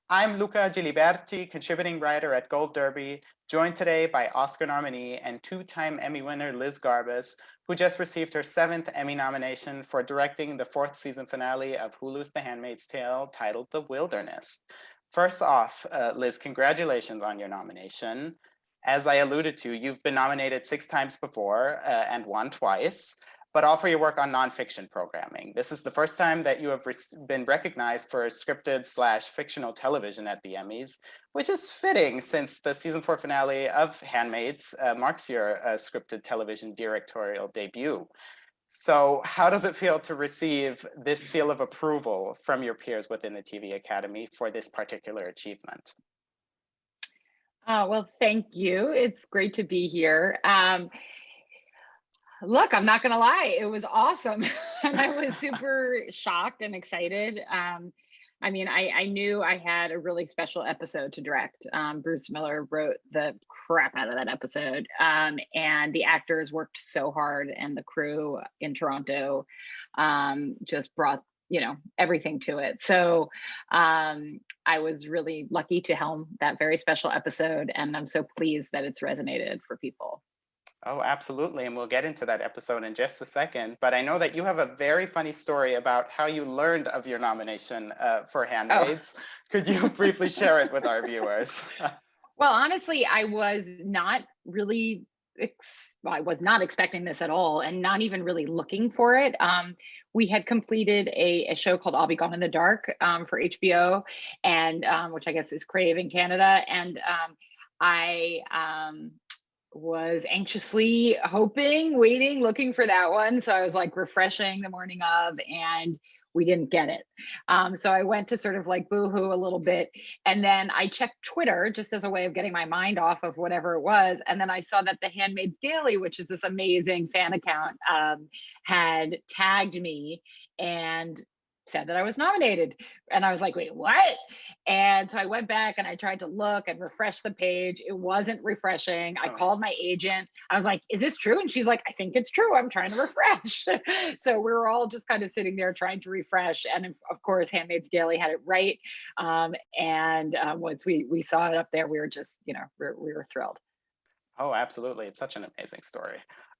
I'm Luca Giliberti, contributing writer at Gold Derby, joined today by Oscar nominee and two-time Emmy winner Liz Garbus, who just received her 7th Emmy nomination for directing the 4th season finale of Hulu's The Handmaid's Tale, titled The Wilderness. First off, Liz, congratulations on your nomination. As I alluded to, you've been nominated 6 times before and won twice, but all for your work on nonfiction programming. This is the first time that you have been recognized for scripted/fictional television at the Emmys, which is fitting since the season 4 finale of Handmaids marks your scripted television directorial debut. So how does it feel to receive this seal of approval from your peers within the TV Academy for this particular achievement? Well, thank you. It's great to be here. Look, I'm not gonna lie, it was awesome. And I was super shocked and excited. I knew I had a really special episode to direct. Bruce Miller wrote the crap out of that episode. And the actors worked so hard, and the crew in Toronto just brought everything to it. So I was really lucky to helm that very special episode, and I'm so pleased that it's resonated for people. Oh, absolutely. And we'll get into that episode in just a second. But I know that you have a very funny story about how you learned of your nomination for Oh, Handmaids. Could you briefly share it with our viewers? well, honestly, I was not really I was not expecting this at all, and not even really looking for it. We had completed a show called I'll Be Gone in the Dark for HBO, and which I guess is Crave in Canada. And I was anxiously hoping, waiting, looking for that one. So I was like refreshing the morning of, and we didn't get it. So I went to sort of like boohoo a little bit. And then I checked Twitter just as a way of getting my mind off of whatever it was. And then I saw that the Handmaid's Daily, which is this amazing fan account, had tagged me and said that I was nominated. And I was like, wait, what? And so I went back and I tried to look and refresh the page. It wasn't refreshing. I Oh, called my agent. I was like, is this true? And she's like, I think it's true. I'm trying to refresh. So we were all just kind of sitting there trying to refresh. And of course, Handmaid's Daily had it right. Once we saw it up there, we were just, we were thrilled. oh, absolutely. It's such an amazing story.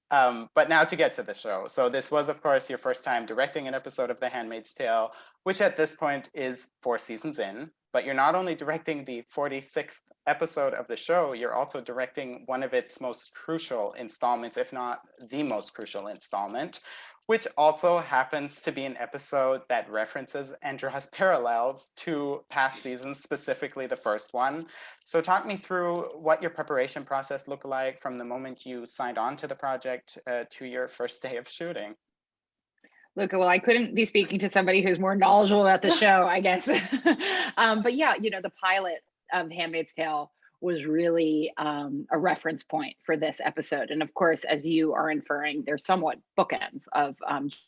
But now to get to the show. So this was, of course, your first time directing an episode of The Handmaid's Tale, which at this point is 4 seasons in. But you're not only directing the 46th episode of the show, you're also directing one of its most crucial installments, if not the most crucial installment, which also happens to be an episode that references and draws parallels to past seasons, specifically the first one. So talk me through what your preparation process looked like from the moment you signed on to the project to your first day of shooting. Luca, well, I couldn't be speaking to somebody who's more knowledgeable about the show, I guess. But yeah, the pilot of Handmaid's Tale was really a reference point for this episode. And of course, as you are inferring, they're somewhat bookends of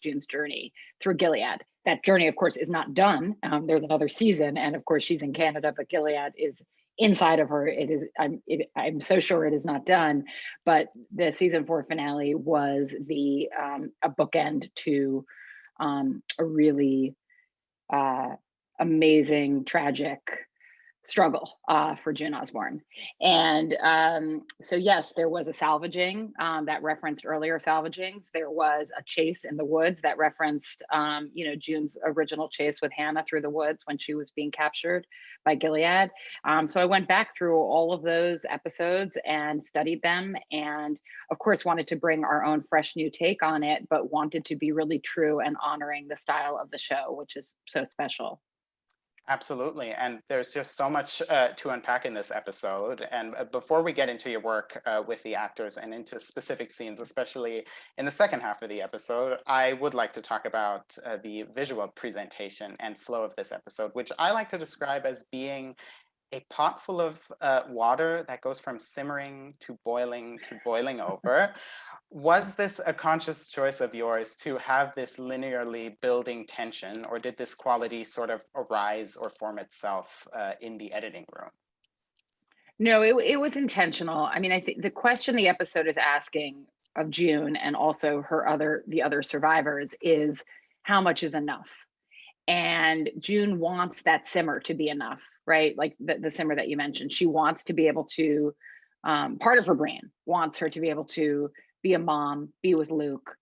June's journey through Gilead. That journey, of course, is not done. There's another season, and of course, she's in Canada, but Gilead is inside of her. It is. I'm so sure it is not done. But the season 4 finale was the a bookend to a really amazing, tragic struggle for June Osborne. And so, yes, there was a salvaging that referenced earlier salvagings. There was a chase in the woods that referenced, June's original chase with Hannah through the woods when she was being captured by Gilead. So I went back through all of those episodes and studied them. And of course, wanted to bring our own fresh new take on it, but wanted to be really true and honoring the style of the show, which is so special. Absolutely. And there's just so much to unpack in this episode. And before we get into your work with the actors and into specific scenes, especially in the second half of the episode, I would like to talk about the visual presentation and flow of this episode, which I like to describe as being a pot full of water that goes from simmering to boiling over. Was this a conscious choice of yours to have this linearly building tension, or did this quality sort of arise or form itself in the editing room? No, it was intentional. I mean, I think the question the episode is asking of June and also the other survivors is how much is enough? And June wants that simmer to be enough, right? Like the simmer that you mentioned. She wants to be able to, part of her brain wants her to be able to be a mom, be with Luke,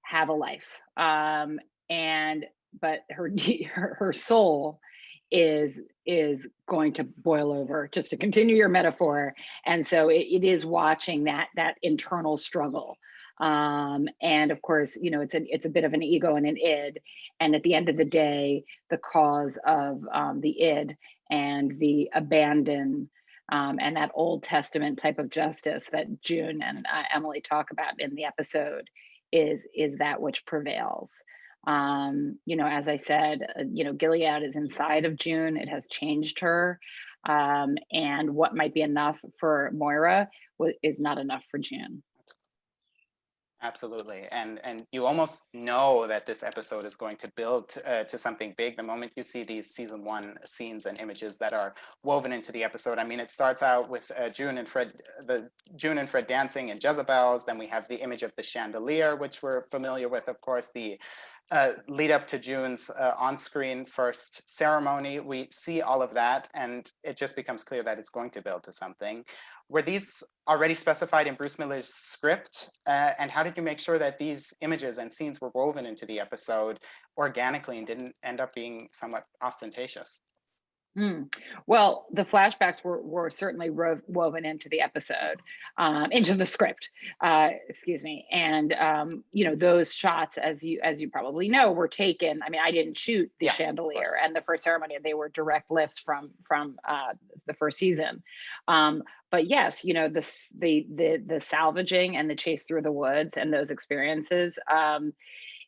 have a life. And but her soul is going to boil over, just to continue your metaphor. And so it is watching that internal struggle. And of course, you know, it's a bit of an ego and an id. And at the end of the day, the cause of the id and the abandon, and that Old Testament type of justice that June and Emily talk about in the episode is that which prevails. You know, as I said, you know, Gilead is inside of June. It has changed her. And what might be enough for Moira is not enough for June. Absolutely, and you almost know that this episode is going to build to something big the moment you see these season 1 scenes and images that are woven into the episode. I mean, it starts out with June and Fred dancing in Jezebel's. Then we have the image of the chandelier, which we're familiar with, of course. The lead up to June's on-screen first ceremony. We see all of that, and it just becomes clear that it's going to build to something. Were these already specified in Bruce Miller's script? And how did you make sure that these images and scenes were woven into the episode organically and didn't end up being somewhat ostentatious? Well, the flashbacks were certainly woven into the episode, into the script, excuse me. And you know, those shots, as you probably know, were taken. I mean, I didn't shoot the chandelier and the first ceremony; they were direct lifts from the first season. But yes, you know, the salvaging and the chase through the woods and those experiences.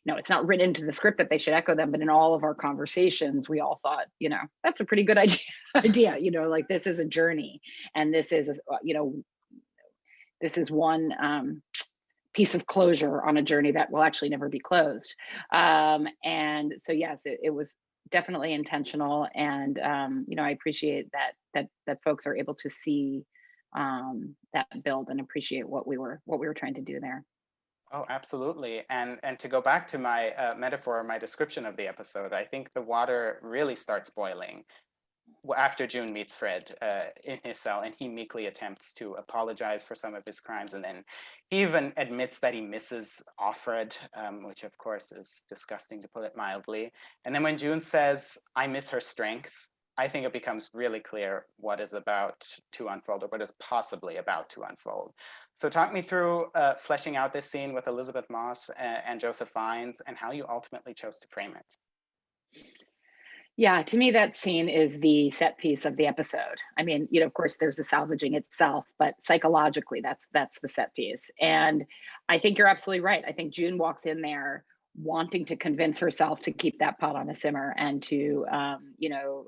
No, it's not written into the script that they should echo them, but in all of our conversations, we all thought, you know, that's a pretty good idea, you know, like this is a journey, and this is, you know, this is one piece of closure on a journey that will actually never be closed. And so, yes, it was definitely intentional, and you know, I appreciate that folks are able to see that build and appreciate what we were trying to do there. Oh, absolutely. And to go back to my metaphor, my description of the episode, I think the water really starts boiling after June meets Fred in his cell, and he meekly attempts to apologize for some of his crimes. And then he even admits that he misses Offred, which of course is disgusting, to put it mildly. And then when June says, "I miss her strength," I think it becomes really clear what is about to unfold, or what is possibly about to unfold. So talk me through fleshing out this scene with Elizabeth Moss and Joseph Fiennes, and how you ultimately chose to frame it. Yeah, to me, that scene is the set piece of the episode. I mean, you know, of course, there's the salvaging itself, but psychologically, that's the set piece. And I think you're absolutely right. I think June walks in there wanting to convince herself to keep that pot on a simmer and to, you know,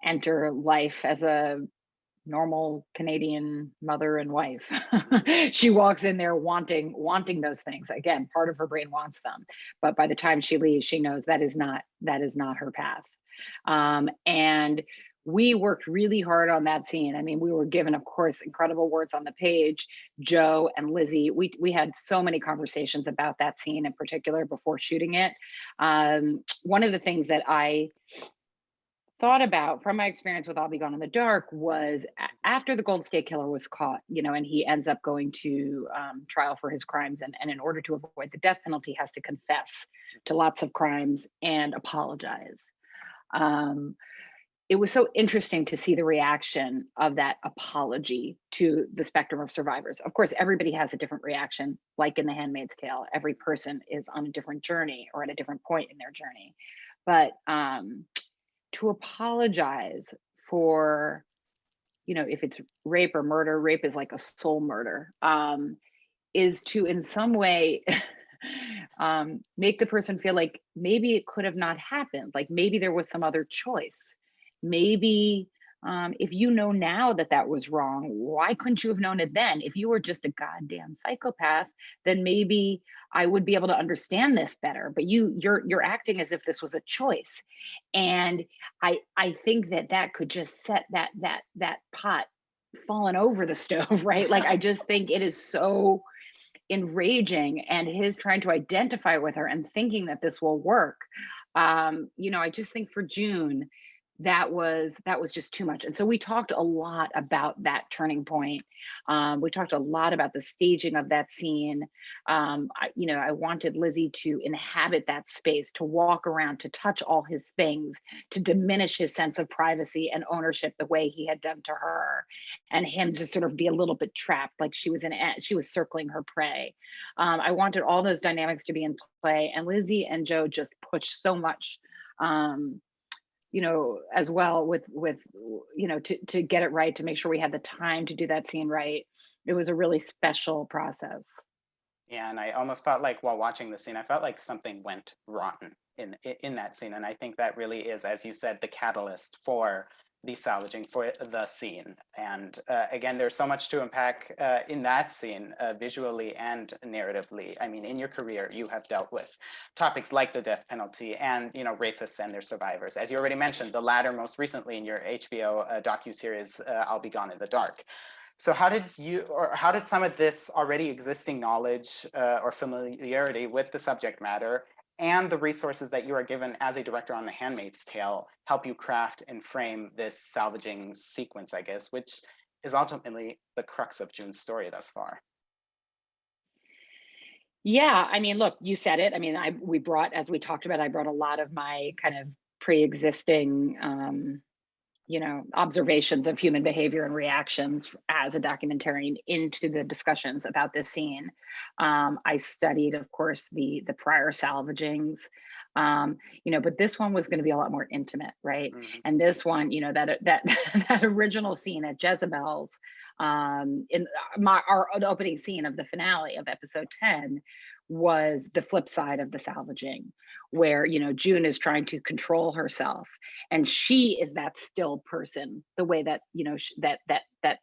enter life as a normal Canadian mother and wife. She walks in there wanting those things. Again, part of her brain wants them, but by the time she leaves, she knows that is not her path. And we worked really hard on that scene. I mean, we were given, of course, incredible words on the page. Joe and Lizzie, we had so many conversations about that scene in particular before shooting it. One of the things that I thought about from my experience with I'll Be Gone in the Dark was after the Golden State Killer was caught, you know, and he ends up going to trial for his crimes, and in order to avoid the death penalty, has to confess to lots of crimes and apologize. It was so interesting to see the reaction of that apology to the spectrum of survivors. Of course, everybody has a different reaction, like in The Handmaid's Tale. Every person is on a different journey or at a different point in their journey. But to apologize for, you know, if it's rape or murder, rape is like a soul murder, is to in some way make the person feel like maybe it could have not happened. Like maybe there was some other choice. Maybe if you know now that was wrong, why couldn't you have known it then? If you were just a goddamn psychopath, then maybe I would be able to understand this better. But you're acting as if this was a choice, and I think that could just set that pot falling over the stove, right? Like I just think it is so enraging, and his trying to identify with her and thinking that this will work. I just think for June, that was just too much. And so we talked a lot about that turning point. We talked a lot about the staging of that scene. I wanted Lizzie to inhabit that space, to walk around, to touch all his things, to diminish his sense of privacy and ownership the way he had done to her, and him just sort of be a little bit trapped, like she was circling her prey. I wanted all those dynamics to be in play, and Lizzie and Joe just pushed so much. Um, as well with to get it right, to make sure we had the time to do that scene right. It was a really special process. Yeah, and I almost felt like while watching the scene, I felt like something went rotten in that scene, and I think that really is, as you said, the catalyst for the salvaging for the scene. And again, there's so much to unpack in that scene, visually and narratively. I mean, in your career, you have dealt with topics like the death penalty and rapists and their survivors, as you already mentioned. The latter, most recently, in your HBO docuseries, "I'll Be Gone in the Dark." So how did some of this already existing knowledge or familiarity with the subject matter and the resources that you are given as a director on The Handmaid's Tale help you craft and frame this salvaging sequence, I guess, which is ultimately the crux of June's story thus far? Yeah, I mean, look, you said it. I mean, as we talked about, I brought a lot of my kind of pre-existing observations of human behavior and reactions as a documentarian into the discussions about this scene. I studied, of course, the prior salvagings, but this one was going to be a lot more intimate, right? Mhm. And this one, that that original scene at Jezebel's, in the opening scene of the finale of episode 10, was the flip side of the salvaging, where June is trying to control herself, and she is that still person, the way that that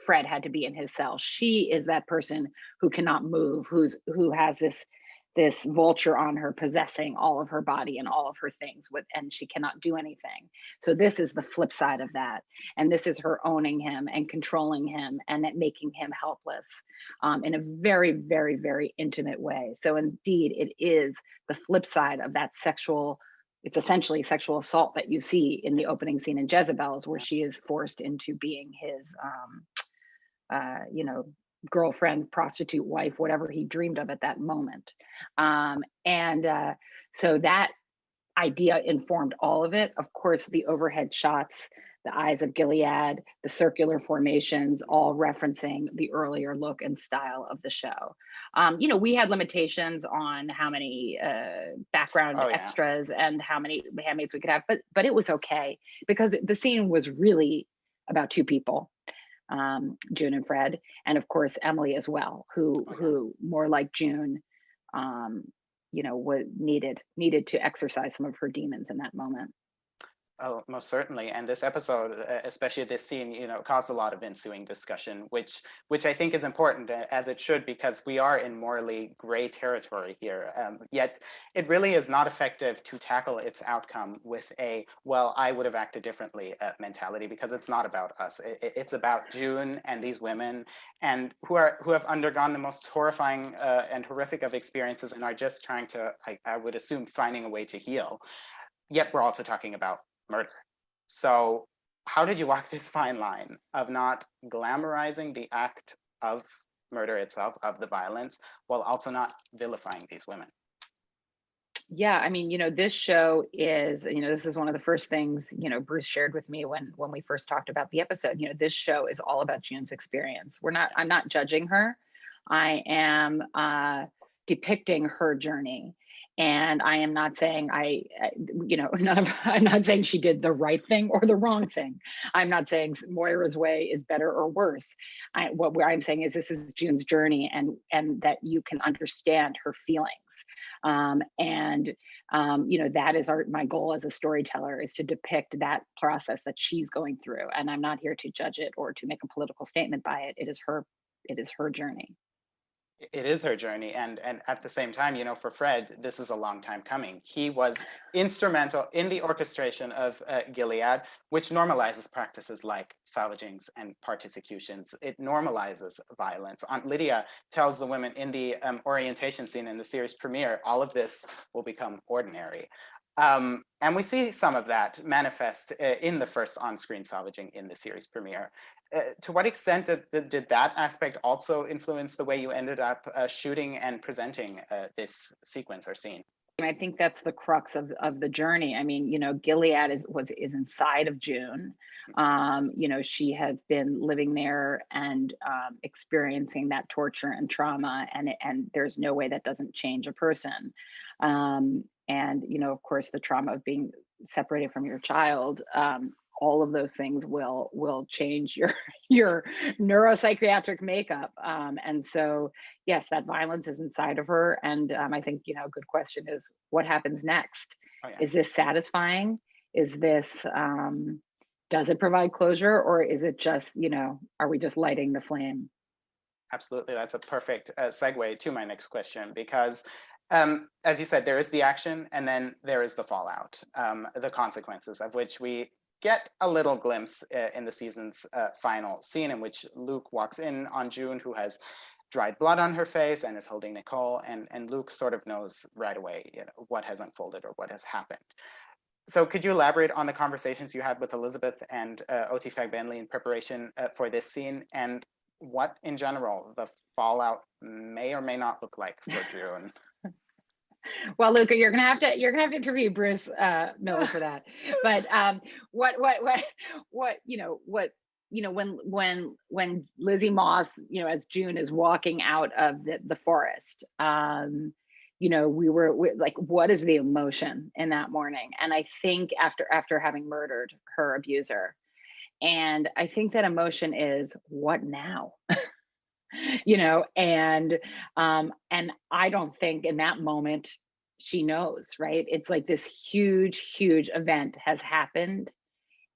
Fred had to be in his cell. She is that person who cannot move, who has this vulture on her, possessing all of her body and all of her things, and she cannot do anything. So this is the flip side of that, and this is her owning him and controlling him and making him helpless, in a very, very, very intimate way. So indeed, it is the flip side of that sexual. It's essentially sexual assault that you see in the opening scene in Jezebel's, where she is forced into being his, uh, you know, girlfriend, prostitute, wife, whatever he dreamed of at that moment. And so that idea informed all of it. Of course, the overhead shots, the eyes of Gilead, the circular formations, all referencing the earlier look and style of the show. We had limitations on how many background Oh yeah. extras and how many handmaids we could have, but it was okay, because the scene was really about two people, June and Fred, and of course Emily as well, who Oh yeah. who more like June, um, was needed to exercise some of her demons in that moment. Oh, most certainly. And this episode, especially this scene, caused a lot of ensuing discussion, which I think is important, as it should, because we are in morally gray territory here. Yet it really is not effective to tackle its outcome with a "well, I would have acted differently" mentality, because it's not about us. It's about June and these women, and who have undergone the most horrifying and horrific of experiences, and are just trying to, I would assume, finding a way to heal. Yet we're also talking about murder. So, how did you walk this fine line of not glamorizing the act of murder itself, of the violence, while also not vilifying these women? Yeah, I mean, this show is, this is one of the first things, Bruce shared with me when we first talked about the episode. This show is all about June's experience. I'm not judging her. I am depicting her journey. And I am not saying I'm not saying she did the right thing or the wrong thing. I'm not saying Moira's way is better or worse. What I'm saying is this is June's journey, and that you can understand her feelings. And that is my goal as a storyteller, is to depict that process that she's going through. And I'm not here to judge it or to make a political statement by it. It is her journey. It is her journey, and at the same time, for Fred, this is a long time coming. He was instrumental in the orchestration of Gilead, which normalizes practices like salvagings and party-executions. It normalizes violence. Aunt Lydia tells the women in the orientation scene in the series premiere, all of this will become ordinary. And we see some of that manifest in the first on-screen salvaging in the series premiere. To what extent did that aspect also influence the way you ended up shooting and presenting this sequence or scene? I think that's the crux of the journey. I mean, Gilead is inside of June. She had been living there and experiencing that torture and trauma, and there's no way that doesn't change a person. And of course, the trauma of being separated from your child. All of those things will change your neuropsychiatric makeup. And so, yes, that violence is inside of her. And I think, a good question is what happens next? Oh, yeah. Is this satisfying? Is this, does it provide closure, or is it just, are we just lighting the flame? Absolutely. That's a perfect segue to my next question, because as you said, there is the action and then there is the fallout, the consequences of which we get a little glimpse in the season's final scene, in which Luke walks in on June, who has dried blood on her face and is holding Nicole, and Luke sort of knows right away what has unfolded or what has happened. So could you elaborate on the conversations you had with Elizabeth and Oti Fagbenley in preparation for this scene, and what in general the fallout may or may not look like for June? Well, Luca, you're gonna have to interview Bruce Miller for that. But when Lizzie Moss, as June is walking out of the forest, we like, what is the emotion in that morning? And I think after having murdered her abuser, and I think that emotion is, what now? And I don't think in that moment she knows, right? It's like this huge event has happened,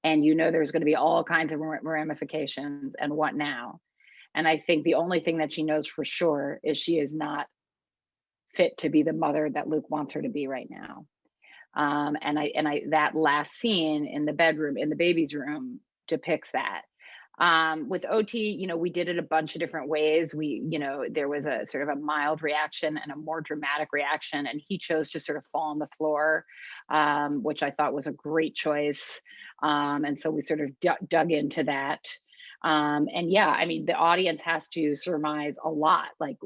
and there's going to be all kinds of ramifications, and what now? And I think the only thing that she knows for sure is she is not fit to be the mother that Luke wants her to be right now. And I that last scene in the bedroom, in the baby's room, depicts that. With OT, we did it a bunch of different ways. There was a sort of a mild reaction and a more dramatic reaction, and he chose to sort of fall on the floor, which I thought was a great choice. And so we sort of dug into that. And yeah, I mean, the audience has to surmise a lot. Like,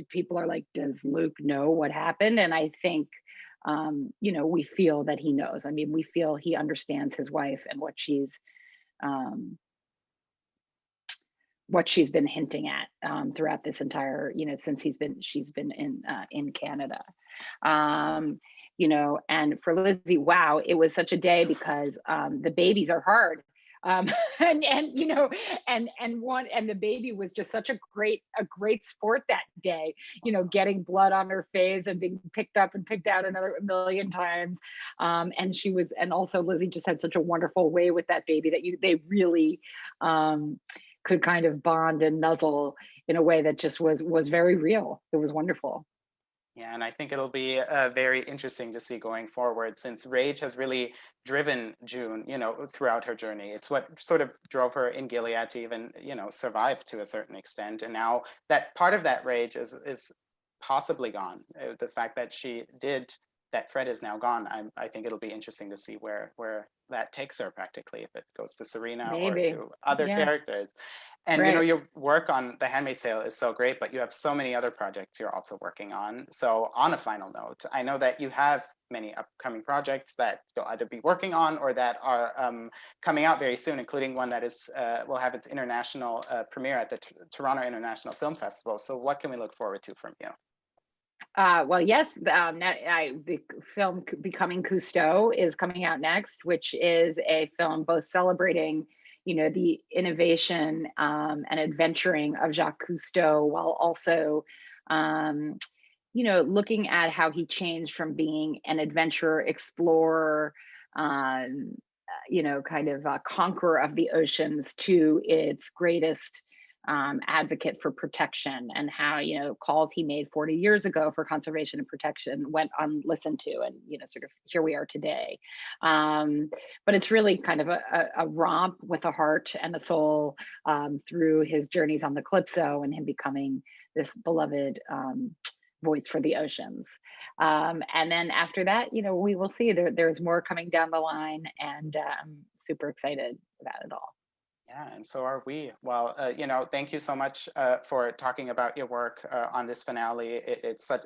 people are like, does Luke know what happened? And I think, we feel that he knows. I mean, we feel he understands his wife and um, what she's been hinting at throughout this entire, since she's been in Canada. And for Lizzie, wow, it was such a day because the babies are hard. And the baby was just such a great sport that day, getting blood on her face and being picked up and picked out another million times. And also Lizzie just had such a wonderful way with that baby that they really could kind of bond and nuzzle in a way that just was very real. It was wonderful. Yeah, and I think it'll be very interesting to see going forward, since rage has really driven June, throughout her journey. It's what sort of drove her in Gilead to even, survive to a certain extent. And now that part of that rage is possibly gone. The fact that that Fred is now gone, I think it'll be interesting to see where that takes her practically, if it goes to Serena or Maybe. to other Yeah. characters. And Right. your work on The Handmaid's Tale is so great, but you have so many other projects you're also working on. So on a final note, I know that you have many upcoming projects that you'll either be working on or that are coming out very soon, including one that will have its international premiere at the Toronto International Film Festival. So what can we look forward to from you? Well, yes, the film Becoming Cousteau is coming out next, which is a film both celebrating, the innovation and adventuring of Jacques Cousteau, while also, looking at how he changed from being an adventurer, explorer, um, kind of a conqueror of the oceans, to its greatest advocate for protection, and how calls he made 40 years ago for conservation and protection went unlistened to, and sort of here we are today. But it's really kind of a romp with a heart and a soul through his journeys on the Calypso and him becoming this beloved voice for the oceans. And then after that, we will see. There's more coming down the line, and I'm super excited about it all. Yeah, and so are we. Well, thank you so much for talking about your work on this finale. It's such,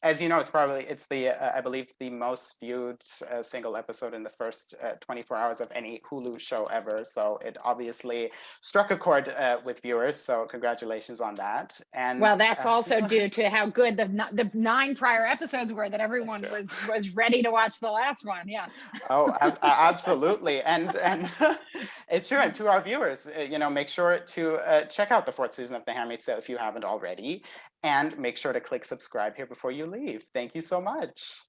as you know, it's the I believe the most viewed single episode in the first 24 hours of any Hulu show ever. So it obviously struck a chord with viewers. So congratulations on that. And Well, that's also due to how good the 9 prior episodes were that everyone sure. was ready to watch the last one. Yeah. Oh, absolutely, and it's true. And to our viewers, make sure to check out the fourth season of The Handmaid's Tale if you haven't already, and make sure to click subscribe here before you leave. Thank you so much.